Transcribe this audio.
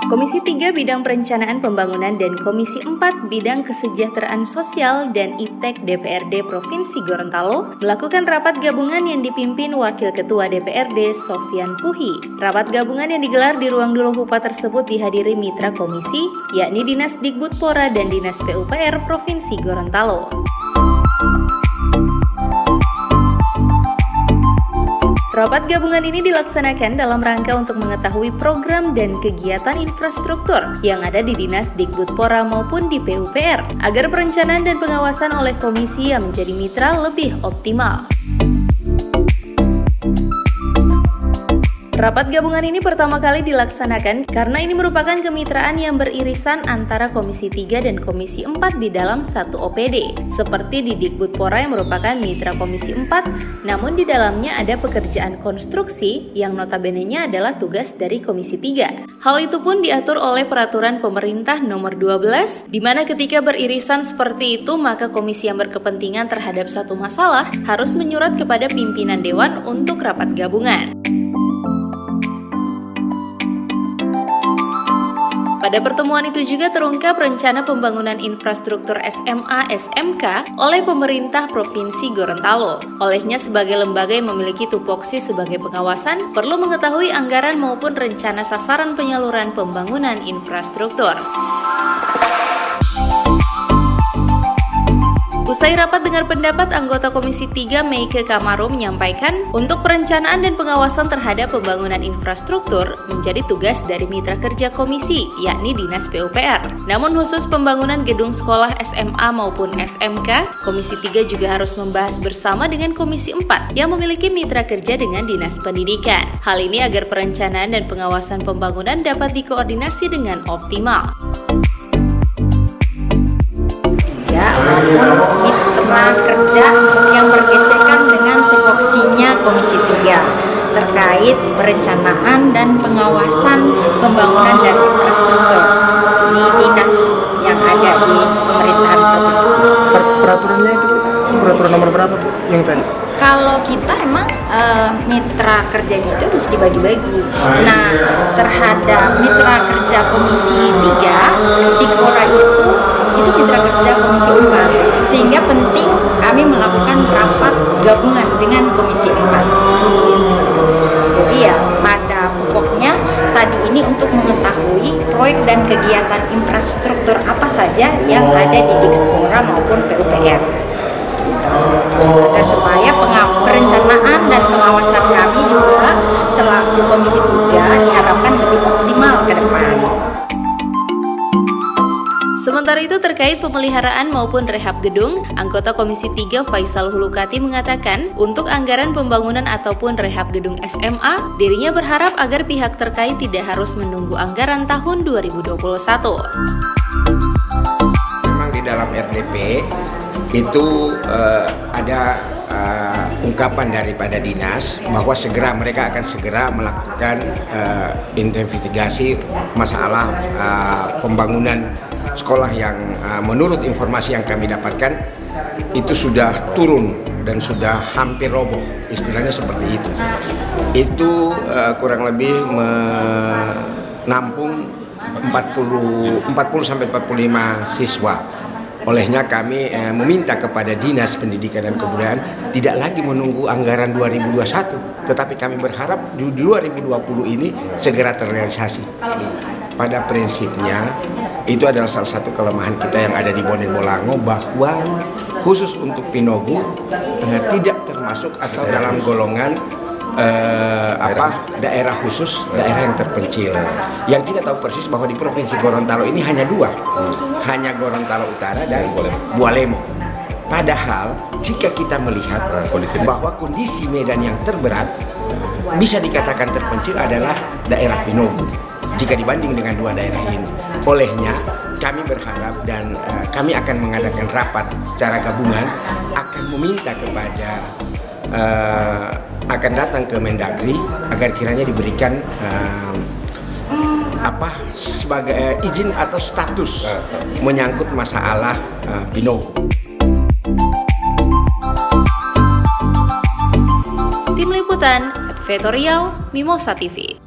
Komisi 3 Bidang Perencanaan Pembangunan dan Komisi 4 Bidang Kesejahteraan Sosial dan Iptek DPRD Provinsi Gorontalo melakukan rapat gabungan yang dipimpin Wakil Ketua DPRD Sofyan Puhi. Rapat gabungan yang digelar di ruang Dulu Hupa tersebut dihadiri mitra komisi, yakni Dinas Dikbudpora dan Dinas PUPR Provinsi Gorontalo. Rapat gabungan ini dilaksanakan dalam rangka untuk mengetahui program dan kegiatan infrastruktur yang ada di Dinas Dikbudpora maupun di PUPR, agar perencanaan dan pengawasan oleh komisi yang menjadi mitra lebih optimal. Rapat gabungan ini pertama kali dilaksanakan karena ini merupakan kemitraan yang beririsan antara Komisi 3 dan Komisi 4 di dalam satu OPD, seperti di Dikbudpora yang merupakan mitra Komisi 4, namun di dalamnya ada pekerjaan konstruksi yang notabene-nya adalah tugas dari Komisi 3. Hal itu pun diatur oleh Peraturan Pemerintah Nomor 12, di mana ketika beririsan seperti itu, maka komisi yang berkepentingan terhadap satu masalah harus menyurat kepada pimpinan Dewan untuk rapat gabungan. Pada pertemuan itu juga terungkap rencana pembangunan infrastruktur SMA/SMK oleh pemerintah Provinsi Gorontalo. Olehnya sebagai lembaga yang memiliki tupoksi sebagai pengawasan, perlu mengetahui anggaran maupun rencana sasaran penyaluran pembangunan infrastruktur. Usai rapat dengar pendapat, anggota Komisi 3 Meike Kamaro menyampaikan untuk perencanaan dan pengawasan terhadap pembangunan infrastruktur menjadi tugas dari mitra kerja komisi, yakni Dinas PUPR. Namun khusus pembangunan gedung sekolah SMA maupun SMK, Komisi 3 juga harus membahas bersama dengan Komisi 4 yang memiliki mitra kerja dengan Dinas Pendidikan. Hal ini agar perencanaan dan pengawasan pembangunan dapat dikoordinasi dengan optimal. Maupun mitra kerja yang bergesekan dengan tupoksinya Komisi 3 terkait perencanaan dan pengawasan pembangunan dan infrastruktur di dinas yang ada di pemerintahan provinsi. Peraturannya itu peraturan nomor berapa Bu yang tadi? Kalau kita emang mitra kerjanya itu harus dibagi-bagi. Nah, terhadap mitra kerja Komisi 3 Dikbudpora itu mitra kerja Komisi 4, sehingga penting kami melakukan rapat gabungan dengan Komisi 4. Jadi ya pada pokoknya tadi ini untuk mengetahui proyek dan kegiatan infrastruktur apa saja yang ada di Dikbudpora maupun PUPR. Agar supaya perencanaan dan pengawasan kami juga selaku Komisi 3 diharapkan lebih optimal ke depan. Sementara itu terkait pemeliharaan maupun rehab gedung, anggota Komisi 3 Faisal Hulukati mengatakan untuk anggaran pembangunan ataupun rehab gedung SMA, dirinya berharap agar pihak terkait tidak harus menunggu anggaran tahun 2021. Memang di dalam RDP itu ada ungkapan daripada dinas bahwa mereka akan segera melakukan investigasi masalah pembangunan sekolah yang menurut informasi yang kami dapatkan itu sudah turun dan sudah hampir roboh, istilahnya seperti itu. Itu kurang lebih menampung 40 sampai 45 siswa. Olehnya kami meminta kepada Dinas Pendidikan dan Kebudayaan tidak lagi menunggu anggaran 2021, tetapi kami berharap di 2020 ini segera terrealisasi. Pada prinsipnya itu adalah salah satu kelemahan kita yang ada di Bonen Bolango, bahwa khusus untuk Pinogu tidak termasuk atau dalam golongan daerah khusus, daerah yang terpencil. Yang kita tahu persis bahwa di Provinsi Gorontalo ini hanya dua, hanya Gorontalo Utara dan Bualemo. Padahal jika kita melihat bahwa kondisi medan yang terberat bisa dikatakan terpencil adalah daerah Pinogu jika dibanding dengan dua daerah ini. Olehnya kami berharap dan kami akan mengadakan rapat secara gabungan, akan meminta kepada akan datang ke Mendagri agar kiranya diberikan sebagai izin atau status menyangkut masalah Pinogu. Tim Liputan, Advertorial, Mimosa TV.